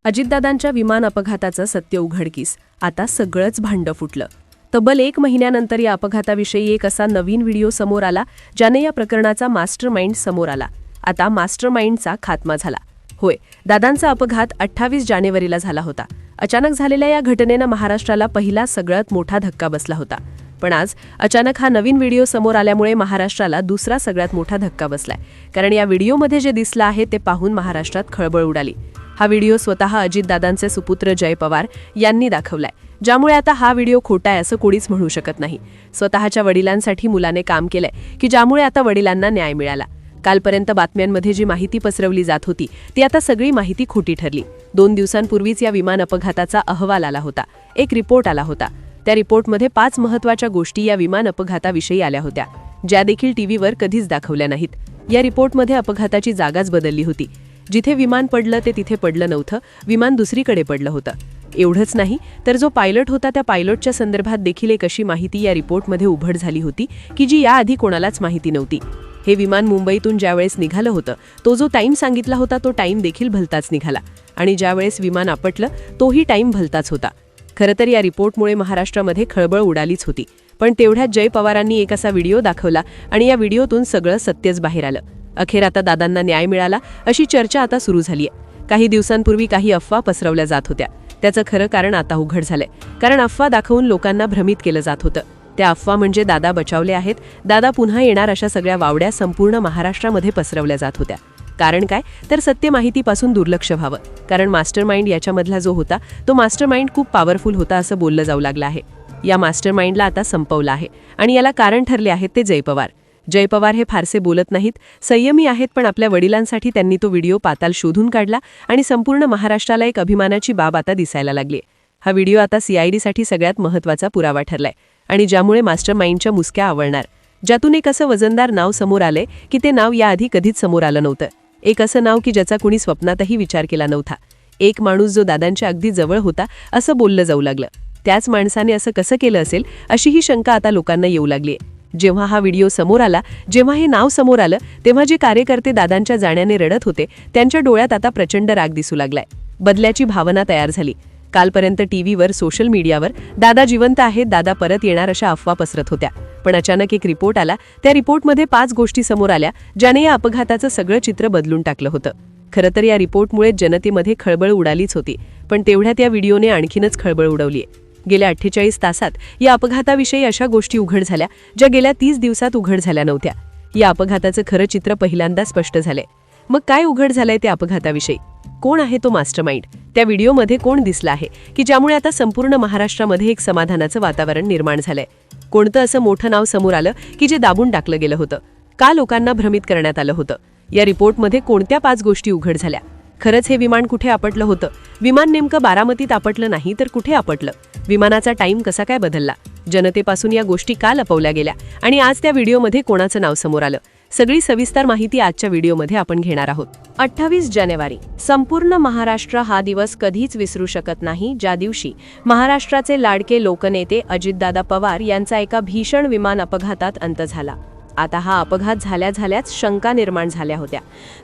अजितदादांच्या विमान अपघाताचं सत्य उघडकीस आता सगळंच भांडं फुटलं। तब्बल 1 महिन्यानंतर या अपघाताविषयी एक असा नवीन व्हिडिओ समोर आला ज्याने या प्रकरणाचा मास्टरमाइंड समोर आला। आता मास्टरमाइंडचा खात्मा झाला। होय, दादांचा अपघात 28 जानेवारीला झाला होता। अचानक झालेल्या या घटनेनं महाराष्ट्राला पहिला सगळ्यात मोठा धक्का बसला होता। पण आज अचानक हा नवीन व्हिडिओ समोर आल्यामुळे महाराष्ट्राला दुसरा सगळ्यात मोठा धक्का बसलाय। कारण या व्हिडिओमध्ये जे दिसलं आहे ते पाहून महाराष्ट्रात खळबळ उडाली। हा व्हिडिओ स्वतः अजितदादांचे सुपुत्र जय पवार यांनी दाखवलाय, ज्यामुळे आता हा व्हिडिओ खोटा आहे असं कोणीच म्हणू शकत नाही। स्वतःच्या वडिलांसाठी मुलाने काम केलंय की ज्यामुळे आता वडिलांना न्याय मिळाला। कालपर्यंत बातम्यांमध्ये जी माहिती पसरवली जात होती ती आता सगळी माहिती खोटी ठरली। 2 दिवसांपूर्वीच या विमान अपघाताचा अहवाल आला होता, एक रिपोर्ट आला होता। त्या रिपोर्टमध्ये 5 महत्त्वाच्या गोष्टी या विमान अपघाताविषयी आल्या होत्या, ज्या देखील टीव्हीवर कधीच दाखवल्या नाहीत। या रिपोर्टमध्ये अपघाताची जागाच बदलली होती। जिथे विमान पडलं ते तिथे पडलं नव्हतं, विमान दुसरीकडे पडलं होतं। एवढंच नाही तर जो पायलट होता त्या पायलटच्या संदर्भात देखील एक अशी माहिती या रिपोर्टमध्ये उघड झाली होती की जी याआधी कोणालाच माहिती नव्हती। हे विमान मुंबईतून ज्यावेळेस निघालं होतं तो जो टाइम सांगितला होता तो टाइम देखील भलताच निघाला, आणि ज्यावेळेस विमान आपटलं तोही टाइम भलताच होता। खरं तर या रिपोर्टमुळे महाराष्ट्रामध्ये खळबळ उडालीच होती। पण तेवढ्यात जय पवारांनी एक असा व्हिडिओ दाखवला आणि या व्हिडिओतून सगळं सत्यच बाहेर आलं। अखेर आता दादांना न्याय मिळाला अशी चर्चा आता सुरू झालीय। काही दिवसांपूर्वी काही अफवा पसरवल्या जात होत्या, त्याचं खरं कारण आता उघड झालंय। कारण अफवा दाखवून लोकांना भ्रमित केलं जात होतं। त्या अफवा म्हणजे दादा बचावले आहेत, दादा पुन्हा येणार, अशा सगळ्या वावड्या संपूर्ण महाराष्ट्रामध्ये पसरवल्या जात होत्या। कारण काय तर सत्य माहितीपासून दुर्लक्ष व्हावं। कारण मास्टरमाइंड याच्यामधला जो होता तो मास्टरमाइंड खूप पॉवरफुल होता असं बोललं जाऊ लागलं आहे। या मास्टरमाइंडला आता संपवलं आहे आणि याला कारण ठरले आहेत ते जय पवार। जय पवार हे फारसे बोलत नाहीत, संयमी आहेत, पण आपल्या वडिलांसाठी त्यांनी तो व्हिडिओ पाताल शोधून काढला आणि संपूर्ण महाराष्ट्राला एक अभिमानाची बाब आता दिसायला लागली। हा व्हिडिओ आता सीआयडीसाठी सगळ्यात महत्त्वाचा पुरावा ठरलाय आणि ज्यामुळे मास्टरमाइंडच्या मुसक्या आवळणार। ज्यातून एक असं वजनदार नाव समोर आलंय की ते नाव याआधी कधीच समोर आलं नव्हतं। एक असं नाव की ज्याचा कुणी स्वप्नातही विचार केला नव्हता। एक माणूस जो दादांच्या अगदी जवळ होता असं बोललं जाऊ लागलं। त्याच माणसाने असं कसं केलं असेल अशी ही शंका आता लोकांना येऊ लागली। जेव्हा हा व्हिडिओ समोर आला, जेव्हा हे नाव समोर आलं, तेव्हा जे कार्यकर्ते दादांच्या जाण्याने रडत होते त्यांच्या डोळ्यात आता प्रचंड राग दिसू लागलाय। बदल्याची भावना तयार झाली। कालपर्यंत टीव्हीवर, सोशल मीडियावर दादा जिवंत आहेत, दादा परत येणार अशा अफवा पसरत होत्या। पण अचानक एक रिपोर्ट आला। त्या रिपोर्टमध्ये 5 गोष्टी समोर आल्या ज्याने या अपघाताचं सगळं चित्र बदलून टाकलं होतं। खरं तर या रिपोर्टमुळे जनतेमध्ये खळबळ उडालीच होती, पण तेवढ्यात या व्हिडिओने आणखीनच खळबळ उडवलीय। गेल्या 48 तासात या अपघाताविषयी अशा गोष्टी उघड झाल्या ज्या गेल्या 30 दिवसात उघड झाल्या नव्हत्या। या अपघाताचं खरं चित्र पहिल्यांदा स्पष्ट झालंय। मग काय उघड झालंय त्या अपघाताविषयी? कोण आहे तो मास्टरमाइंड? त्या व्हिडिओमध्ये कोण दिसला आहे की ज्यामुळे आता संपूर्ण महाराष्ट्रामध्ये एक समाधानाचं वातावरण निर्माण झालंय? कोणतं असं मोठं नाव समोर आलं की जे दाबून टाकलं गेलं होतं? का लोकांना भ्रमित करण्यात आलं होतं? या रिपोर्टमध्ये कोणत्या 5 गोष्टी उघड झाल्या? खरंच हे विमान कुठे आपटलं होतं? विमान नेमकं बारामतीत आपटलं नाही तर कुठे आपटलं? विमानाचा टाइम कसा काय बदलला? जनतेपासून या गोष्टी का लपवल्या गेल्या? आणि आज त्या व्हिडिओमध्ये कोणाचं नाव समोर आलं? सगळी सविस्तर माहिती आजच्या व्हिडिओमध्ये आपण घेणार आहोत। 28 जानेवारी संपूर्ण महाराष्ट्र हा दिवस कधीच विसरू शकत नाही, ज्या दिवशी महाराष्ट्राचे लाडके लोकनेते अजितदादा पवार यांचा एका भीषण विमान अपघातात अंत झाला। आता हा अपघात झाल्याच शंका निर्माण झाल्या होत्या।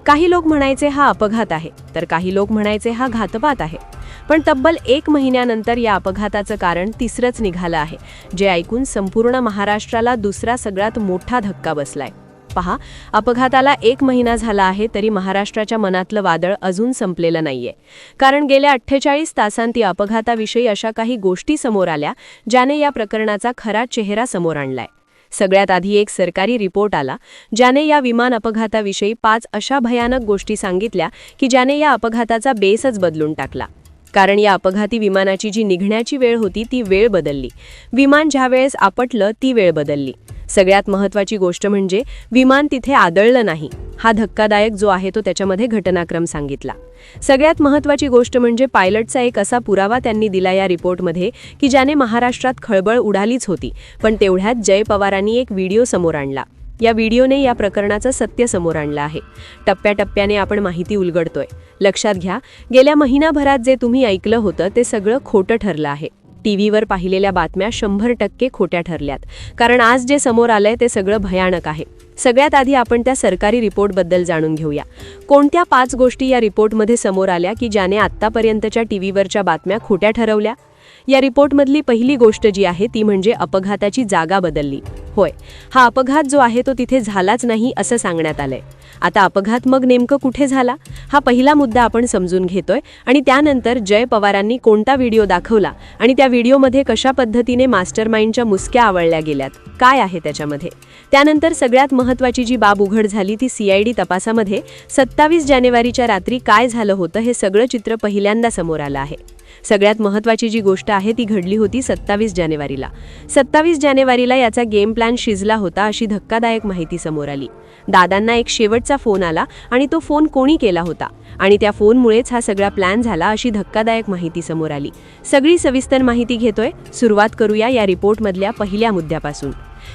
काही लोक म्हणायचे हा अपघात आहे, तर काही लोक म्हणायचे हा घातपात आहे। पण तब्बल 1 महिन्यानंतर या अपघाताचं कारण तिसरंच निघालं आहे, जे ऐकून संपूर्ण महाराष्ट्राला दुसरा सगळ्यात मोठा धक्का बसलाय। पहा, अपघाताला 1 महिना झाला आहे तरी महाराष्ट्राच्या मनातलं वादळ अजून संपलेलं नाहीये। कारण गेल्या 48 तासांत या अपघाताविषयी अशा काही गोष्टी समोर आल्या ज्याने या प्रकरणाचा खरा चेहरा समोर आणलाय। सगळ्यात आधी एक सरकारी रिपोर्ट आला ज्याने या विमान अपघाताविषयी 5 अशा भयानक गोष्टी सांगितल्या की ज्याने या अपघाताचा बेसच बदलून टाकला। कारण या अपघाती विमानाची जी निघण्याची वेळ होती ती वेळ बदलली, विमान ज्यावेळेस आपटलं ती वेळ बदलली। सगळ्यात महत्त्वाची गोष्ट म्हणजे विमान तिथे आदळलं नाही। हा धक्कादायक जो आहे तो त्याच्यामध्ये घटनाक्रम सांगितला। सगळ्यात महत्त्वाची गोष्ट म्हणजे पायलटचा एक असा पुरावा त्यांनी दिला या रिपोर्टमध्ये की ज्याने महाराष्ट्रात खळबळ उडालीच होती। पण तेवढ्यात जय पवारांनी एक व्हिडिओ समोर आणला। या व्हिडिओने या प्रकरणाचं सत्य समोर आणलं आहे। टप्प्याटप्प्याने आपण माहिती उलगडतोय। लक्षात घ्या, गेल्या महिनाभरात जे तुम्ही ऐकलं होतं ते सगळं खोटं ठरलं आहे। टीव्हीवर पाहिलेल्या बातम्या 100% खोट्या ठरल्यात. कारण आज जे समोर आलंय ते सगळं भयानक आहे. सगळ्यात आधी आपण त्या सरकारी रिपोर्टबद्दल जाणून घेऊया. कोणत्या 5 गोष्टी या रिपोर्टमध्ये समोर आल्या की ज्याने आत्तापर्यंतच्या टीव्हीवरच्या बातम्या खोट्या ठरवल्या? या रिपोर्टमधली पहिली गोष्ट जी आहे ती म्हणजे अपघाताची जागा बदलली. होय, हा अपघात जो आहे तो तिथे झालाच नाही असं सांगण्यात आलंय. आता अपघात मग नेमकं कुठे झाला, हा पहिला मुद्दा आपण समजून घेतोय आणि त्यानंतर जय पवारांनी कोणता व्हिडिओ दाखवला आणि त्या व्हिडिओमध्ये कशा पद्धतीने मास्टरमाइंडच्या मुसक्या आवळल्या गेल्यात, काय आहे त्याच्यामध्ये. त्यानंतर सगळ्यात महत्त्वाची जी बाब उघड झाली ती CID तपासामध्ये 27 जानेवारीच्या रात्री काय झालं होतं हे सगळं चित्र पहिल्यांदा समोर आलं आहे. सगळ्यात महत्त्वाची जी गोष्ट आहे ती घडली होती 27 जानेवारीला. 27 जानेवारीला याचा गेम प्लॅन शिजला होता अशी धक्कादायक माहिती समोर आली. दादांना एक शेवटचा फोन आला आणि तो फोन कोणी केला होता आणि त्या फोनमुळेच हा सगळा प्लॅन झाला अशी धक्कादायक माहिती समोर आली. सगळी सविस्तर माहिती घेतोय. सुरुवात करूया या रिपोर्टमधल्या पहिल्या मुद्द्यापासून.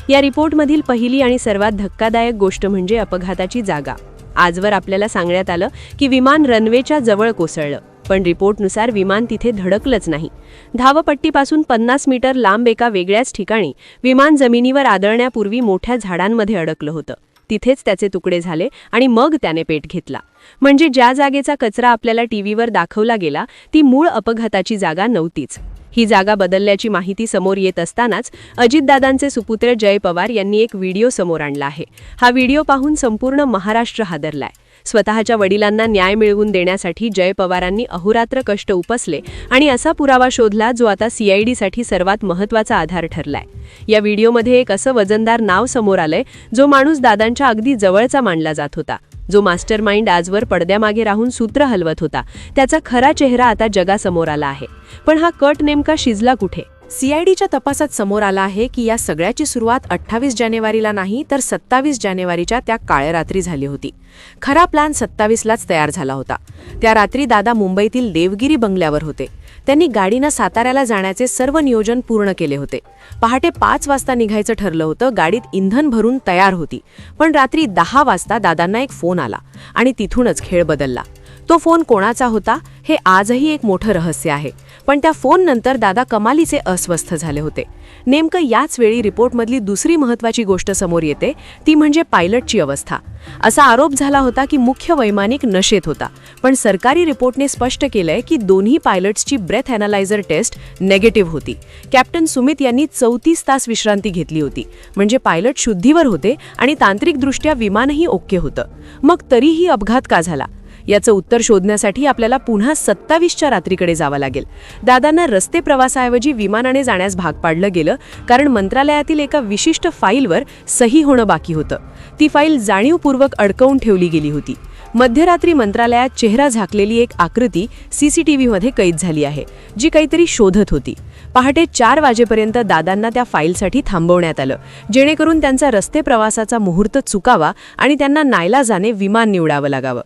या रिपोर्टमधील पहिली आणि सर्वात धक्कादायक गोष्ट म्हणजे अपघाताची जागा. आजवर आपल्याला सांगण्यात आलं की विमान रनवेच्या जवळ कोसळलं, पण रिपोर्टनुसार विमान तिथे धडकलंच नाही. धावपट्टीपासून 50 मीटर लांब एका वेगळ्याच ठिकाणी विमान जमिनीवर आदळण्यापूर्वी मोठ्या झाडांमध्ये अडकलं होतं. तिथेच त्याचे तुकडे झाले आणि मग त्याने पेट घेतला. म्हणजे ज्या जागेचा कचरा आपल्याला टीव्हीवर दाखवला गेला ती मूळ अपघाताची जागा नव्हतीच. ही जागा बदलल्याची माहिती समोर येत असतानाच अजितदादांचे सुपुत्र जय पवार यांनी एक व्हिडिओ समोर आणला आहे. हा व्हिडिओ पाहून संपूर्ण महाराष्ट्र हादरलाय. स्वतःच्या वडिलांना न्याय मिळवून देण्यासाठी जय पवारांनी अहोरात्र कष्ट उपसले आणि असा पुरावा शोधला जो आता CIDसाठी सर्वात महत्त्वाचा आधार ठरलाय. या व्हिडिओमध्ये एक असं वजनदार नाव समोर आलंय जो माणूस दादांच्या अगदी जवळचा मानला जात होता. जो मास्टरमाइंड आजवर पडद्यामागे राहून सूत्र हलवत होता त्याचा खरा चेहरा आता जगासमोर आला आहे. पण हा कट नेमका शिजला कुठे? CIDच्या तपासात समोर आला आहे की या सगळ्याची सुरुवात 28 जानेवारीला नाही तर 27 जानेवारीच्या त्या काळ्या रात्री झाली होती. खरा प्लॅन 27लाच तयार झाला होता. त्या रात्री दादा मुंबईतील देवगिरी बंगल्यावर होते. त्यांनी गाडीनं साताऱ्याला जाण्याचे सर्व नियोजन पूर्ण केले होते. पहाटे 5 वाजता निघायचं ठरलं होतं. गाडीत इंधन भरून तयार होती. पण रात्री 10 वाजता दादांना एक फोन आला आणि तिथूनच खेळ बदलला. तो फोन कोणाचा होता हे आजही एक मोठं रहस्य आहे. पण त्या फोननंतर दादा कमालीचे अस्वस्थ झाले होते. नेमकं याच वेळी रिपोर्टमधली दुसरी महत्त्वाची गोष्ट समोर येते ती म्हणजे पायलटची अवस्था. असा आरोप झाला होता की मुख्य वैमानिक नशेत होता, पण सरकारी रिपोर्टने स्पष्ट केलंय की दोन्ही पायलट्सची ब्रेथ ॲनालायझर टेस्ट नेगेटिव्ह होती. कॅप्टन सुमित यांनी 34 तास विश्रांती घेतली होती. म्हणजे पायलट शुद्धीवर होते आणि तांत्रिकदृष्ट्या विमानही ओके होतं. मग तरीही अपघात का झाला याचं उत्तर शोधण्यासाठी आपल्याला पुन्हा 27च्या रात्रीकडे जावं लागेल. दादांना रस्ते प्रवासाऐवजी विमानाने जाण्यास भाग पाडलं गेलं कारण मंत्रालयातील एका विशिष्ट फाईलवर सही होणं बाकी होतं. ती फाईल जाणीवपूर्वक अडकवून ठेवली गेली होती. मध्यरात्री मंत्रालयात चेहरा झाकलेली एक आकृती CCTVमध्ये कैद झाली आहे जी काहीतरी शोधत होती. पहाटे 4 वाजेपर्यंत दादांना त्या फाईलसाठी थांबवण्यात आलं जेणेकरून त्यांचा रस्ते प्रवासाचा मुहूर्त चुकावा आणि त्यांना नाईलाजाने विमान निवडावं लागावं.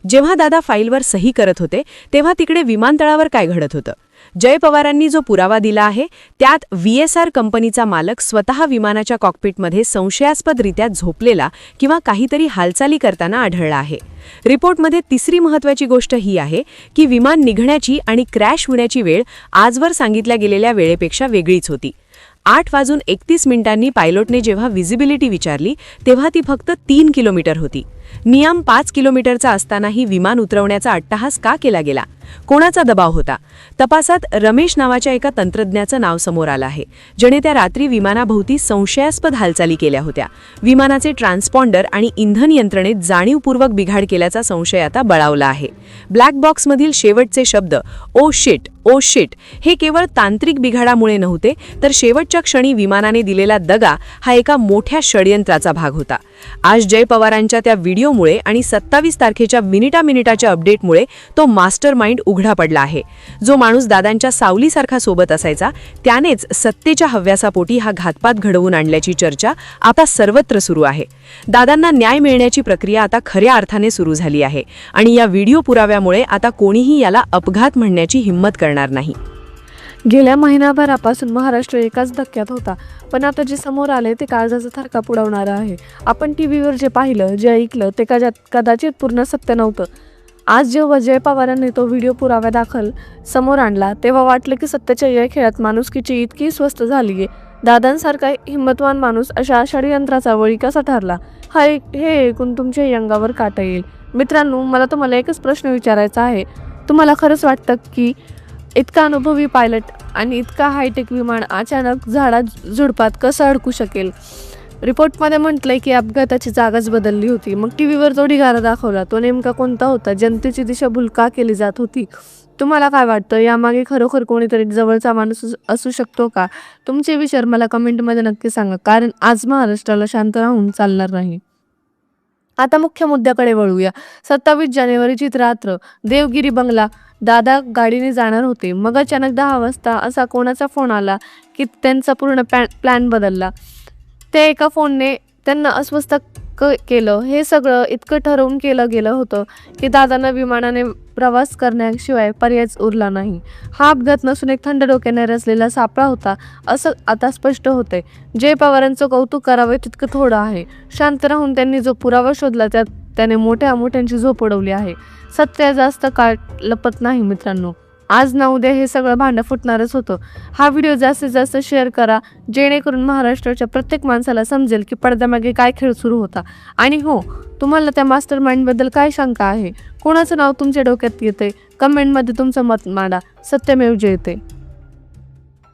जेव्हा दादा फाईलवर सही करत होते तेव्हा तिकडे विमानतळावर काय घडत होतं? जय पवारांनी जो पुरावा दिला आहे त्यात VSR कंपनीचा मालक स्वतः विमानाच्या कॉकपिटमध्ये संशयास्पदरित्या झोपलेला किंवा काहीतरी हालचाली करताना आढळला आहे. रिपोर्टमध्ये तिसरी महत्त्वाची गोष्ट ही आहे की विमान निघण्याची आणि क्रॅश होण्याची वेळ आजवर सांगितल्या गेलेल्या वेळेपेक्षा वेगळीच होती. 8:31 पायलटने जेव्हा व्हिजिबिलिटी विचारली तेव्हा ती फक्त 3 किलोमीटर होती. नियम 5 किलोमीटरचा असतानाही विमान उतरवण्याचा अट्टहास का केला गेला? कोणाचा दबाव होता? तपासात रमेश नावाच्या एका तंत्रज्ञाचं नाव समोर आलं आहे ज्याने त्या रात्री विमानाभोवती संशयास्पद हालचाली केल्या होत्या. विमानाचे ट्रान्सपॉन्डर आणि इंधन यंत्रणेत जाणीवपूर्वक बिघाड केल्याचा संशय आता बळावला आहे. ब्लॅक बॉक्समधील शेवटचे शब्द ओ शिट हे केवळ तांत्रिक बिघाडामुळे नव्हते तर शेवटच्या क्षणी विमानाने दिलेला दगा हा एका मोठ्या षडयंत्राचा भाग होता. आज जय पवारांच्या त्या व्हिडिओमुळे आणि 27 तारखेच्या मिनिटाच्या अपडेटमुळे तो मास्टरमाइंड उघडा पडला आहे. जो माणूस दादांच्या सावलीसारखा सोबत असायचा त्यानेच सत्तेच्या हव्यासापोटी हा घातपात घडवून आणल्याची चर्चा आता सर्वत्र सुरू आहे. दादांना न्याय मिळण्याची प्रक्रिया आता खऱ्या अर्थाने सुरू झाली आहे आणि या व्हिडिओ पुराव्यामुळे आता कोणीही याला अपघात म्हणण्याची हिंमत करणार नाही. गेल्या महिनाभरापासून महाराष्ट्र एकाच धक्क्यात होता, पण आता जे समोर आले ते काळजाचा थरका उडवणारं आहे. आपण टीव्हीवर जे पाहिलं, जे ऐकलं ते कदाचित पूर्ण सत्य नव्हतं. आज जेव्हा जय पवारांनी तो व्हिडिओ पुराव्यादाखल समोर आणला तेव्हा वाटलं की सत्याच्या या खेळात माणुसकीची इतकी स्वस्त झाली आहे. दादांसारखा हिंमतवान माणूस अशा षडयंत्राचा बळी कसा ठरला हे ऐकून तुमच्याही अंगावर काटा येईल. मित्रांनो, मला तुम्हाला एकच प्रश्न विचारायचा आहे. तुम्हाला खरंच वाटतं की इतका अनुभवी पायलट आणि इतका हायटेक विमान अचानक झाडाझुडपात कसं अडकू शकेल? रिपोर्टमध्ये म्हटलंय की अपघाताची जागाच बदलली होती. मग टीव्हीवर जो ढिगारा दाखवला तो नेमका कोणता होता? जनतेची दिशाभूल का केली जात होती? तुम्हाला काय वाटतं? यामागे खरोखर कोणीतरी जवळचा माणूस असू शकतो का? तुमचे विचार मला कमेंटमध्ये नक्की सांगा, कारण आज महाराष्ट्राला शांत राहून चालणार नाही. आता मुख्य मुद्द्याकडे वळूया. 27 जानेवारीची रात्र, देवगिरी बंगला. दादा गाडीने जाणार होते. मग अचानक 10 वाजता असा कोणाचा फोन आला की त्यांचा पूर्ण प्लॅन बदलला. त्या एका फोनने त्यांना अस्वस्थ केलं. हे सगळं इतकं ठरवून केलं गेलं होतं की दादांना विमानाने प्रवास करण्याशिवाय पर्यायच उरला नाही. हा अपघात नसून एक थंड डोक्याने रचलेला सापळा होता असं आता स्पष्ट होतंय. जय पवारांचं कौतुक करावं तितकं थोडं आहे. शांत राहून त्यांनी जो पुरावा शोधला त्याने मोठ्यांची झोप उडवली आहे. सत्य जास्त काळ लपत नाही मित्रांनो. आज ना उद्या हे सगळं भांडं फुटणारच होतं. हा व्हिडिओ जास्तीत जास्त शेअर करा, जेणेकरून महाराष्ट्राच्या प्रत्येक माणसाला समजेल की पडद्यामागे काय खेळ सुरू होता. आणि हो, तुम्हाला त्या मास्टर माइंडबद्दल काय शंका आहे? कोणाचं नाव तुमच्या डोक्यात येते? कमेंटमध्ये तुमचं मत मांडा. सत्यमेव जयते.